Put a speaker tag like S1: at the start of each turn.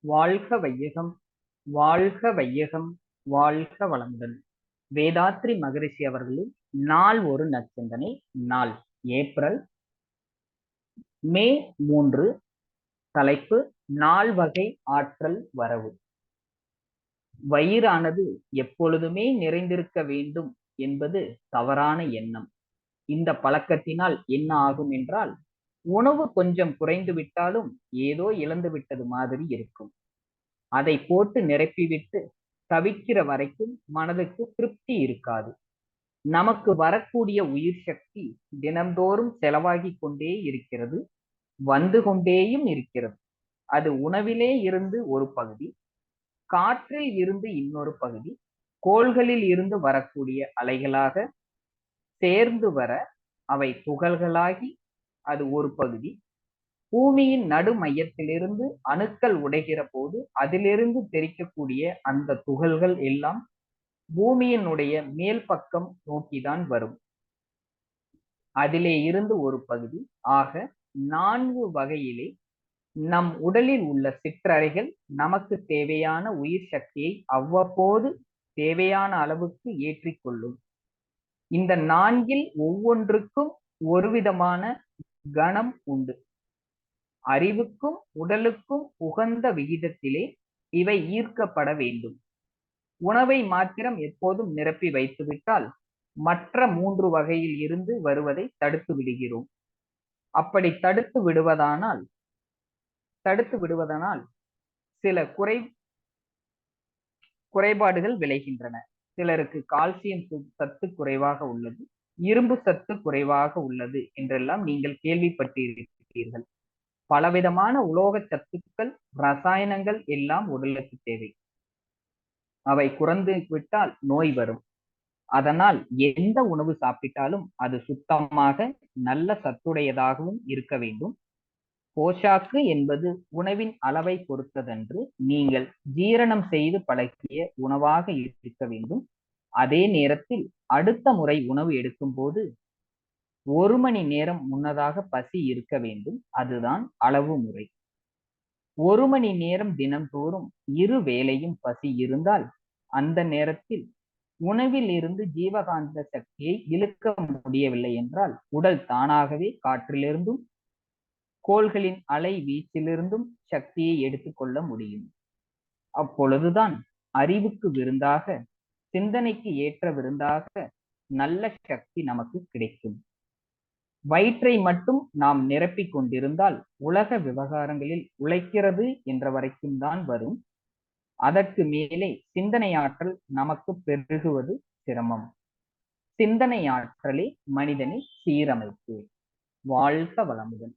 S1: வாழ்க வையகம், வாழ்க வையகம், வாழ்க வளமுடன். வேதாத்ரி மகரிஷி அவர்களின் நாள் ஒரு நற்சிந்தனை. நாள் ஏப்ரல் மே 3. தலைப்பு நால்வகை ஆற்றல் வரவு. வயிறானது எப்பொழுதுமே நிறைந்திருக்க வேண்டும் என்பது தவறான எண்ணம். இந்த பழக்கத்தினால் என்ன ஆகும் என்றால், உணவு கொஞ்சம் குறைந்து விட்டாலும் ஏதோ இழந்து விட்டது மாதிரி இருக்கும். அதை போட்டு நிரப்பிவிட்டு தவிக்கிற வரைக்கும் மனதுக்கு திருப்தி இருக்காது. நமக்கு வரக்கூடிய உயிர் சக்தி தினந்தோறும் செலவாகி கொண்டே இருக்கிறது, வந்து கொண்டேயும் இருக்கிறது. அது உணவிலே இருந்து ஒரு பகுதி, காற்றில் இருந்து இன்னொரு பகுதி, கோள்களில் இருந்து வரக்கூடிய அலைகளாக சேர்ந்து வர அவை துகள்களாகி அது ஒரு பகுதி, பூமியின் நடு மையத்திலிருந்து அணுக்கள் உடைகிற போது அதிலிருந்து தெரிக்கக்கூடிய அந்த துகள்கள் எல்லாம் பூமியினுடைய மேல் பக்கம் நோக்கிதான் வரும். அதிலே இருந்து ஒரு பகுதி. ஆக 4 வகையிலே நம் உடலில் உள்ள சிற்றறைகள் நமக்கு தேவையான உயிர் சக்தியை அவ்வப்போது தேவையான அளவுக்கு ஏற்றிக்கொள்ளும். இந்த 4ல் ஒவ்வொன்றுக்கும் ஒரு விதமான கணம் உண்டு. அறிவுக்கும் உடலுக்கும் உகந்த விகிதத்திலே இவை ஈர்க்கப்பட வேண்டும். உணவை மாத்திரம் எப்போதும் நிரப்பி வைத்துவிட்டால் மற்ற 3 வகையில் இருந்து வருவதை தடுத்து விடுகிறோம். அப்படி தடுத்து விடுவதனால் சில குறைபாடுகள் விளைகின்றன. சிலருக்கு கால்சியம் சத்து குறைவாக உள்ளது, இரும்பு சத்து குறைவாக உள்ளது என்றெல்லாம் நீங்கள் கேள்விப்பட்டிருக்கிறீர்கள். பலவிதமான உலோக சத்துக்கள், ரசாயனங்கள் எல்லாம் உடலுக்கு தேவை. அவை குறைந்து விட்டால் நோய் வரும். அதனால் எந்த உணவு சாப்பிட்டாலும் அது சுத்தமாக நல்ல சத்துடையதாகவும் இருக்க வேண்டும். போஷாக்கு என்பது உணவின் அளவை பொறுத்ததன்று, நீங்கள் ஜீரணம் செய்து பழகிய உணவாக இருக்க வேண்டும். அதே நேரத்தில் அடுத்த முறை உணவு எடுக்கும் போது 1 மணி நேரம் முன்னதாக பசி இருக்க வேண்டும். அதுதான் அளவு முறை. 1 மணி நேரம் தினம்தோறும் 2 வேளையும் பசி இருந்தால் அந்த நேரத்தில் உணவில் இருந்து ஜீவகாந்த சக்தியை இழுக்க முடியவில்லை என்றால் உடல் தானாகவே காற்றிலிருந்தும் கோள்களின் அலை வீச்சிலிருந்தும் சக்தியை எடுத்துக்கொள்ள முடியும். அப்பொழுதுதான் அறிவுக்கு விருந்தாக, சிந்தனைக்கு ஏற்ற விருந்தாக நல்ல சக்தி நமக்கு கிடைக்கும். வயிற்றை மட்டும் நாம் நிரப்பிக் கொண்டிருந்தால் உலக விவகாரங்களில் உழைக்கிறது என்ற வரைக்கும் தான் வரும். அதற்கு மேலே சிந்தனை ஆற்றல் நமக்கு பெருகுவது சிரமம். சிந்தனை ஆற்றலே மனிதனை சீரமைப்பு. வாழ்க வளமுடன்.